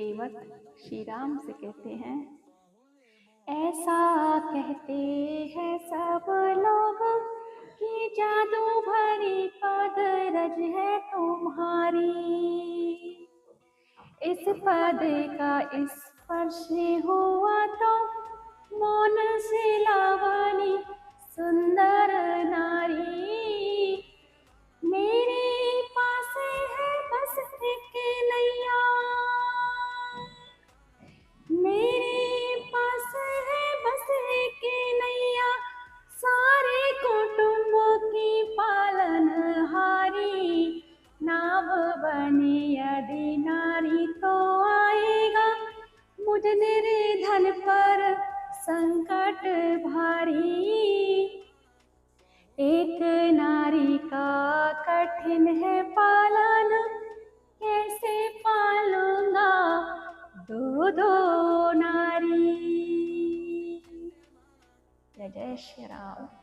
केवट श्री राम से कहते हैं, ऐसा कहते हैं सब लोग कि जादू भरी पदरज है तुम्हारी। इस पद का स्पर्श हुआ तो मौन से लावनी सुंदर नारी। मेरे पास है बस एक नैया, मेरे पास है बस एक नैया, सारे कुटुंबों की पालनहारी। नाव बनी यदि नारी तो आएगा मुझ निर्धन पर संकट भारी। एक नारी का कठिन है पालन, कैसे पालूंगा दो दो नारी। जय जय श्री राम।